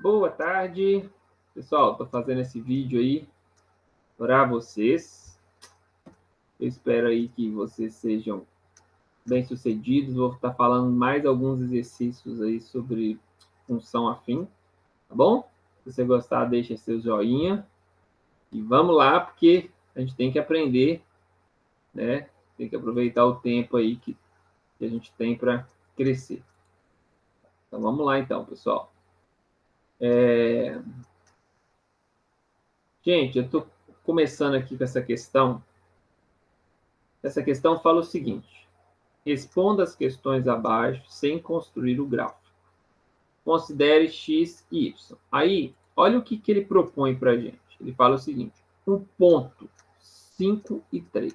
Boa tarde, pessoal. Estou fazendo esse vídeo aí para vocês. Eu espero aí que vocês sejam bem-sucedidos. Vou estar falando mais alguns exercícios aí sobre função afim, tá bom? Se você gostar, deixa seu joinha e vamos lá, porque a gente tem que aprender, né? Tem que aproveitar o tempo aí que a gente tem para crescer. Então vamos lá, então, pessoal. Gente, eu estou começando aqui com essa questão. Essa questão fala o seguinte: responda as questões abaixo sem construir o gráfico. Considere x e y. Aí, olha o que ele propõe para a gente. Ele fala o seguinte: um ponto 5 e 3.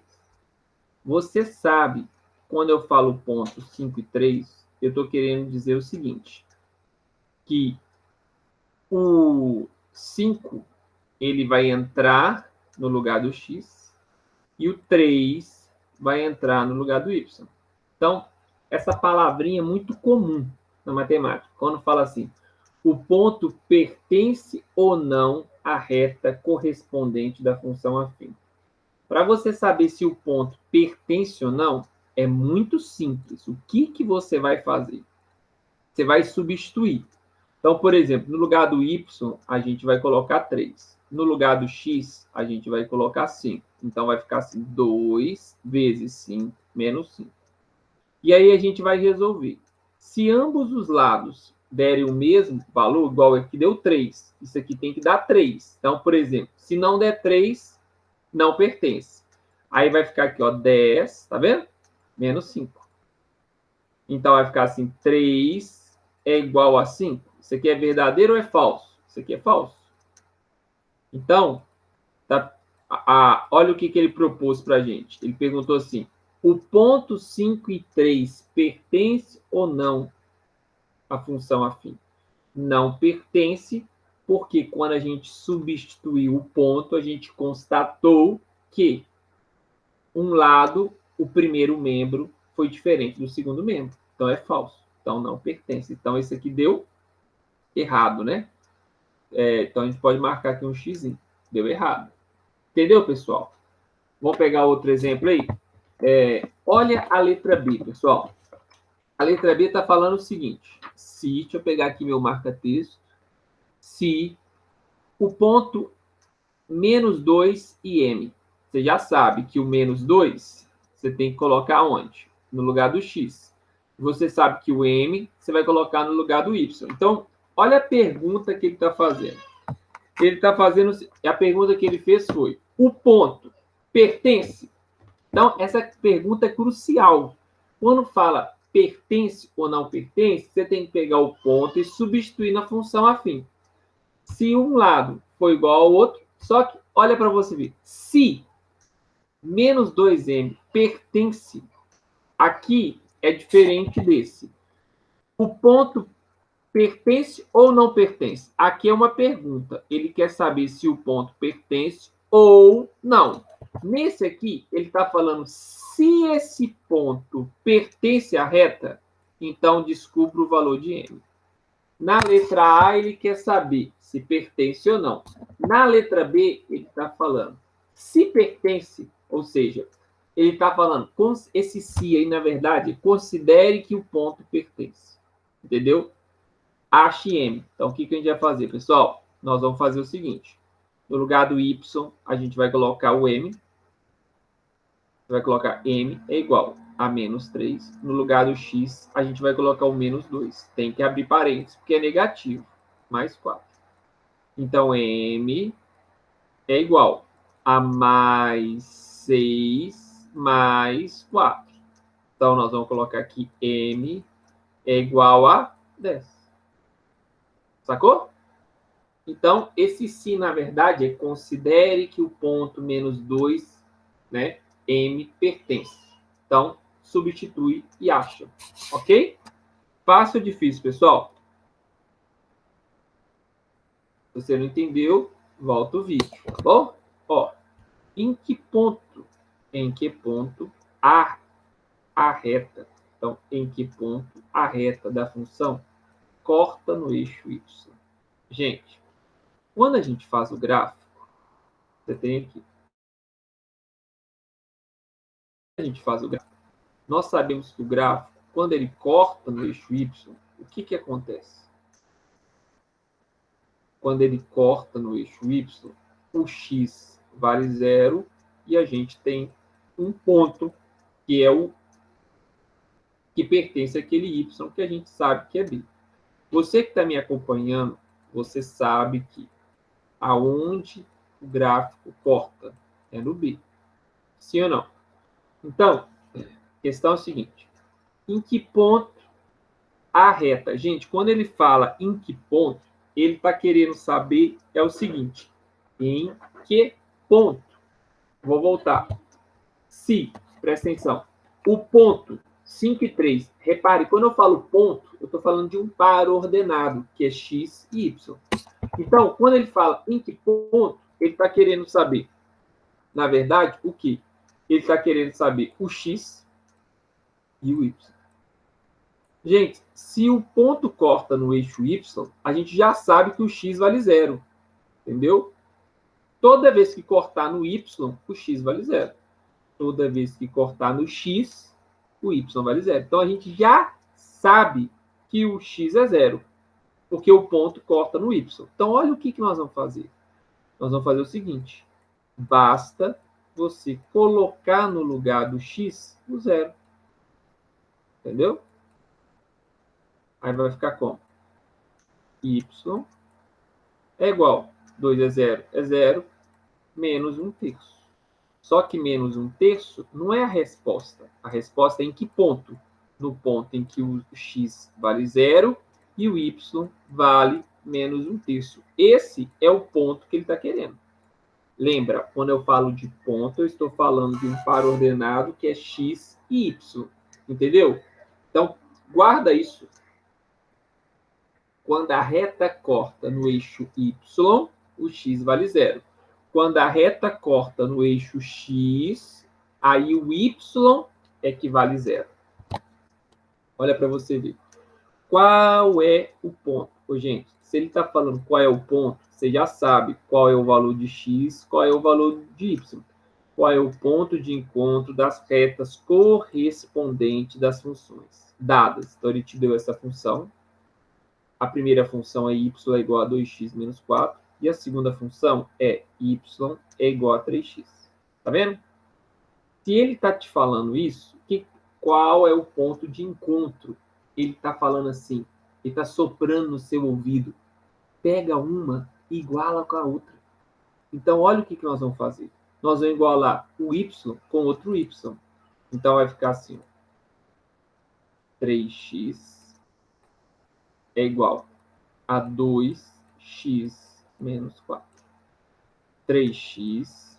Você sabe, quando eu falo ponto 5 e 3, eu estou querendo dizer o seguinte, que o 5 ele vai entrar no lugar do x e o 3 vai entrar no lugar do y. Então, essa palavrinha é muito comum na matemática. Quando fala assim, o ponto pertence ou não à reta correspondente da função afim. Para você saber se o ponto pertence ou não, é muito simples. O que você vai fazer? Você vai substituir. Então, por exemplo, no lugar do y, a gente vai colocar 3. No lugar do x, a gente vai colocar 5. Então, vai ficar assim, 2 vezes 5 menos 5. E aí a gente vai resolver. Se ambos os lados derem o mesmo valor, igual aqui deu 3, isso aqui tem que dar 3. Então, por exemplo, se não der 3, não pertence. Aí vai ficar aqui, ó, 10, tá vendo? Menos 5. Então, vai ficar assim, 3 é igual a 5. Isso aqui é verdadeiro ou é falso? Isso aqui é falso. Então, olha o que ele propôs para a gente. Ele perguntou assim, o ponto 5 e 3 pertence ou não à função afim? Não pertence, porque quando a gente substituiu o ponto, a gente constatou que um lado, o primeiro membro, foi diferente do segundo membro. Então, é falso. Então, não pertence. Então, isso aqui deu errado, né? Então, a gente pode marcar aqui um x. Deu errado. Entendeu, pessoal? Vamos pegar outro exemplo aí? Olha a letra B, pessoal. A letra B está falando o seguinte. Deixa eu pegar aqui meu marca-texto. Se o ponto menos 2 e m. Você já sabe que o menos 2 você tem que colocar onde? No lugar do x. Você sabe que o m você vai colocar no lugar do y. Então, olha a pergunta que ele está fazendo. Ele está fazendo... A pergunta que ele fez foi: o ponto pertence? Então, essa pergunta é crucial. Quando fala pertence ou não pertence, você tem que pegar o ponto e substituir na função afim. Se um lado for igual ao outro, só que, olha para você ver, se menos 2m pertence, aqui é diferente desse. O ponto pertence ou não pertence? Aqui é uma pergunta. Ele quer saber se o ponto pertence ou não. Nesse aqui, ele está falando se esse ponto pertence à reta, então descubra o valor de m. Na letra A, ele quer saber se pertence ou não. Na letra B, ele está falando se pertence, ou seja, ele está falando, esse se aí, na verdade, considere que o ponto pertence. Entendeu? Ache m. Então, o que a gente vai fazer, pessoal? Nós vamos fazer o seguinte. No lugar do y, a gente vai colocar o m. Você vai colocar m é igual a menos 3. No lugar do x, a gente vai colocar o menos 2. Tem que abrir parênteses, porque é negativo. Mais 4. Então, m é igual a mais 6 mais 4. Então, nós vamos colocar aqui m é igual a 10. Sacou? Então, esse se, na verdade, é considere que o ponto menos 2, né, m pertence. Então, substitui e acha. Ok? Fácil ou difícil, pessoal? Se você não entendeu, volta o vídeo, tá bom? Ó, em que ponto a reta, então, em que ponto a reta da função corta no eixo y? Gente, quando a gente faz o gráfico, você tem aqui. A gente faz o gráfico. Nós sabemos que o gráfico, quando ele corta no eixo Y, o que acontece? Quando ele corta no eixo Y, o x vale 0 e a gente tem um ponto que é o que pertence àquele y que a gente sabe que é b. Você que está me acompanhando, você sabe que aonde o gráfico corta é no b. Sim ou não? Então, a questão é a seguinte: em que ponto a reta? Gente, quando ele fala em que ponto, ele está querendo saber é o seguinte: em que ponto? Vou voltar. Se, presta atenção, o ponto 5 e 3, repare, quando eu falo ponto, eu estou falando de um par ordenado, que é x e y. Então, quando ele fala em que ponto, ele está querendo saber, na verdade, o que? Ele está querendo saber o x e o y. Gente, se o ponto corta no eixo y, a gente já sabe que o x vale 0. Entendeu? Toda vez que cortar no y, o x vale 0. Toda vez que cortar no x, o y vale 0. Então, a gente já sabe que o x é 0, porque o ponto corta no y. Então, olha o que nós vamos fazer. Nós vamos fazer o seguinte. Basta você colocar no lugar do x o 0. Entendeu? Aí vai ficar como? Y é igual. 2 é 0, menos 1/3. Só que menos 1/3 não é a resposta. A resposta é em que ponto? No ponto em que o x vale 0 e o y vale menos 1/3. Esse é o ponto que ele está querendo. Lembra, quando eu falo de ponto, eu estou falando de um par ordenado que é x e y. Entendeu? Então, guarda isso. Quando a reta corta no eixo y, o x vale 0. Quando a reta corta no eixo x, aí o y é que vale 0. Olha para você ver. Qual é o ponto? Ô, gente, se ele está falando qual é o ponto, você já sabe qual é o valor de x, qual é o valor de y. Qual é o ponto de encontro das retas correspondentes das funções dadas. Então, ele te deu essa função. A primeira função é y é igual a 2x menos 4. E a segunda função é y é igual a 3x. Tá vendo? Se ele está te falando isso, qual é o ponto de encontro? Ele está falando assim, ele está soprando no seu ouvido. Pega uma e iguala com a outra. Então, olha o que nós vamos fazer. Nós vamos igualar o y com outro y. Então, vai ficar assim. 3x é igual a 2x menos 4. 3x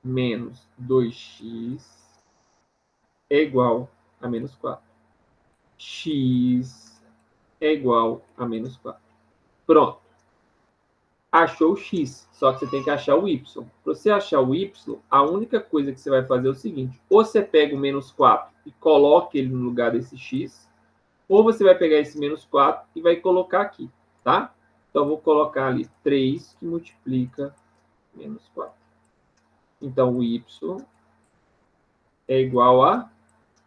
menos 2x é igual a menos 4. X é igual a menos 4. Pronto. Achou o x, só que você tem que achar o y. Para você achar o y, a única coisa que você vai fazer é o seguinte. Ou você pega o menos 4 e coloca ele no lugar desse x, ou você vai pegar esse menos 4 e vai colocar aqui, tá? Então, eu vou colocar ali 3 que multiplica menos 4. Então, o y é igual a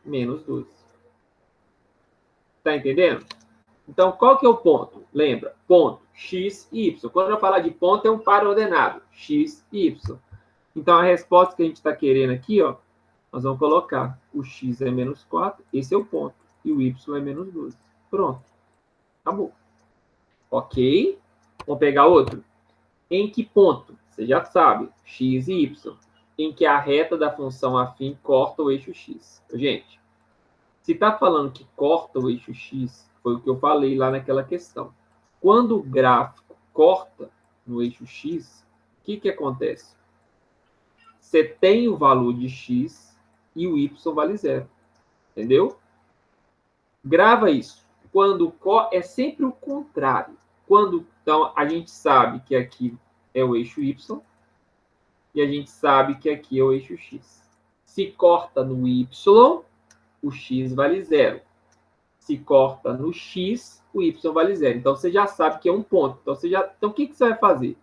menos 12. Tá entendendo? Então, qual que é o ponto? Lembra? Ponto, x e y. Quando eu falar de ponto, é um par ordenado, x e y. Então, a resposta que a gente está querendo aqui, ó, nós vamos colocar o x é menos 4, esse é o ponto, e o y é menos 12. Pronto. Acabou. Ok? Vamos pegar outro. Em que ponto? Você já sabe, x e y. Em que a reta da função afim corta o eixo x. Gente, se está falando que corta o eixo x, foi o que eu falei lá naquela questão. Quando o gráfico corta no eixo x, o que acontece? Você tem o valor de x e o y vale 0. Entendeu? Grava isso. Quando é sempre o contrário. Então, a gente sabe que aqui é o eixo y e a gente sabe que aqui é o eixo x. Se corta no y, o x vale 0. Se corta no x, o y vale 0. Então, você já sabe que é um ponto. Então, o que você vai fazer?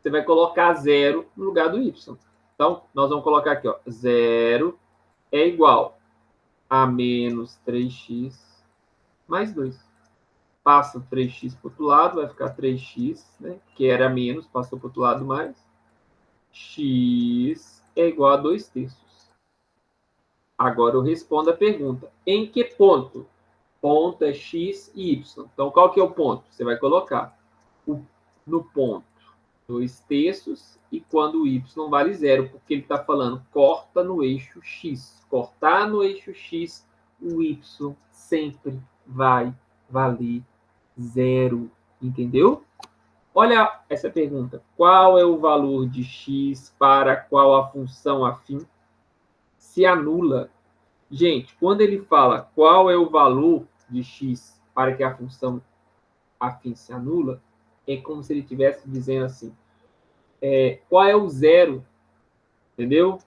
Você vai colocar 0 no lugar do y. Então, nós vamos colocar aqui, ó, 0 é igual a menos 3x mais 2. Passa o 3x para o outro lado, vai ficar 3x, né, que era menos, passou para o outro lado mais. X é igual a 2/3. Agora eu respondo a pergunta. Em que ponto? Ponto é x e y. Então, qual que é o ponto? Você vai colocar no ponto 2/3 e quando o y vale 0, porque ele está falando corta no eixo x. Cortar no eixo x, o y sempre vai valer 0. Entendeu? Olha essa pergunta. Qual é o valor de x para qual a função afim se anula? Gente, quando ele fala qual é o valor de x para que a função afim se anula, é como se ele estivesse dizendo assim, qual é o zero, entendeu?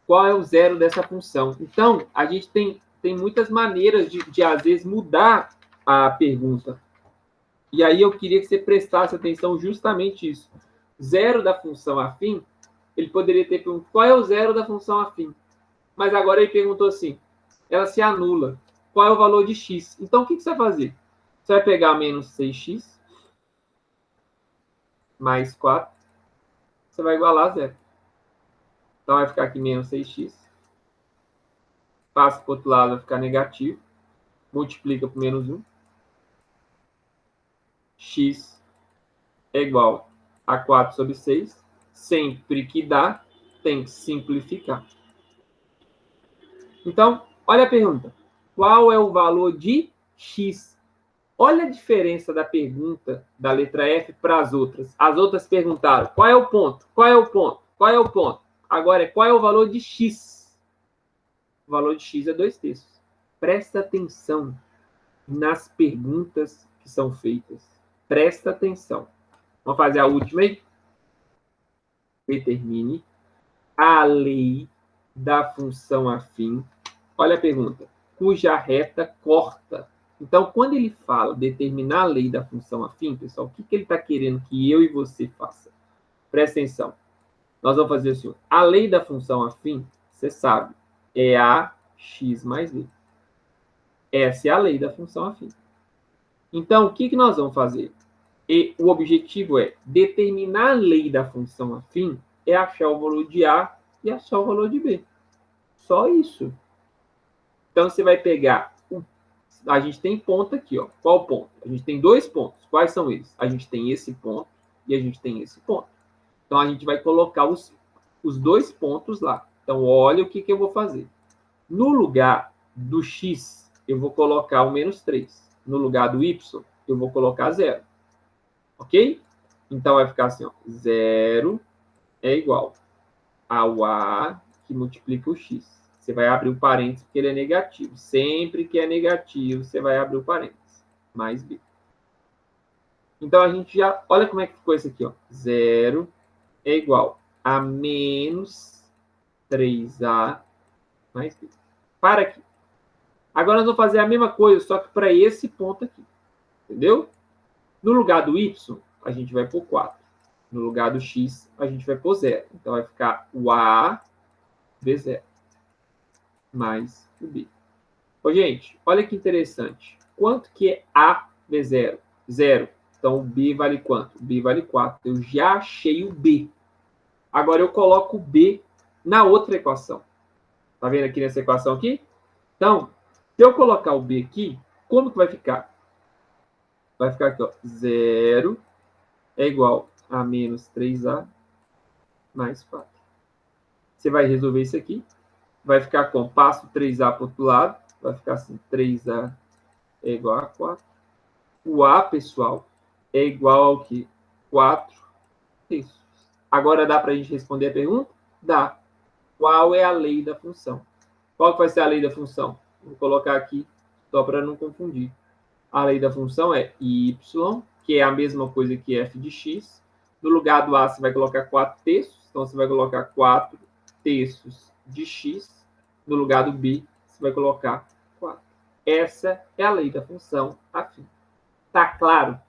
Qual é o zero dessa função? Então, a gente tem muitas maneiras de, às vezes, mudar a pergunta. E aí eu queria que você prestasse atenção justamente isso. Zero da função afim, ele poderia ter perguntado qual é o zero da função afim. Mas agora ele perguntou assim, ela se anula. Qual é o valor de x? Então, o que você vai fazer? Você vai pegar menos 6x mais 4. Você vai igualar a zero. Então, vai ficar aqui menos 6x. Passa para o outro lado, vai ficar negativo. Multiplica por menos 1. X é igual a 4 sobre 6. Sempre que dá, tem que simplificar. Então, olha a pergunta. Qual é o valor de x? Olha a diferença da pergunta da letra F para as outras. As outras perguntaram qual é o ponto? Qual é o ponto? Qual é o ponto? Agora, qual é o valor de x? O valor de x é 2/3. Presta atenção nas perguntas que são feitas. Presta atenção. Vamos fazer a última aí? Determine a lei da função afim. Olha a pergunta. Cuja reta corta. Então, quando ele fala determinar a lei da função afim, pessoal, o que ele está querendo que eu e você faça? Presta atenção. Nós vamos fazer assim. A lei da função afim, você sabe, é ax mais b. Essa é a lei da função afim. Então, o que nós vamos fazer? E o objetivo é determinar a lei da função afim, é achar o valor de A e achar o valor de B. Só isso. Então, você vai pegar... A gente tem ponto aqui, ó. Qual ponto? A gente tem 2 pontos. Quais são eles? A gente tem esse ponto e a gente tem esse ponto. Então, a gente vai colocar os 2 pontos lá. Então, olha o que eu vou fazer. No lugar do x, eu vou colocar o menos 3. No lugar do y, eu vou colocar 0. Ok? Então, vai ficar assim, ó. 0 é igual ao A que multiplica o x. Você vai abrir o parênteses porque ele é negativo. Sempre que é negativo, você vai abrir o parênteses. Mais B. Então, a gente já... Olha como é que ficou isso aqui, ó. 0 é igual a menos 3A mais B. Para aqui. Agora, nós vamos fazer a mesma coisa, só que para esse ponto aqui. Entendeu? No lugar do y, a gente vai pôr 4. No lugar do x, a gente vai pôr 0. Então, vai ficar o A B0 mais o B. Ô, gente, olha que interessante. Quanto que é A B0? 0. Então, o B vale quanto? O B vale 4. Eu já achei o B. Agora, eu coloco o B na outra equação. Tá vendo aqui nessa equação aqui? Então, se eu colocar o B aqui, como que vai ficar? Vai ficar aqui, ó. 0 é igual a menos 3A mais 4. Você vai resolver isso aqui. Vai ficar com passo 3A para o outro lado. Vai ficar assim, 3A é igual a 4. O A, pessoal, é igual ao que? 4 terços. Agora dá para a gente responder a pergunta? Dá. Qual é a lei da função? Qual que vai ser a lei da função? Vou colocar aqui, só para não confundir. A lei da função é y, que é a mesma coisa que f de x. No lugar do A, você vai colocar 4 terços. Então, você vai colocar 4 terços de x. No lugar do B, você vai colocar 4. Essa é a lei da função afim. Tá claro?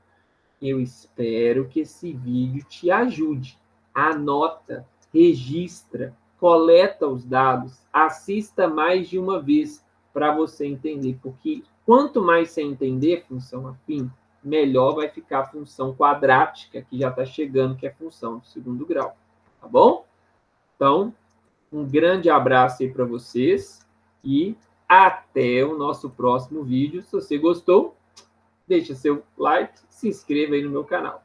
Eu espero que esse vídeo te ajude. Anota, registra, coleta os dados, assista mais de uma vez para você entender, porque quanto mais você entender função afim, melhor vai ficar a função quadrática, que já está chegando, que é a função do segundo grau. Tá bom? Então, um grande abraço aí para vocês e até o nosso próximo vídeo. Se você gostou, deixa seu like, se inscreva aí no meu canal.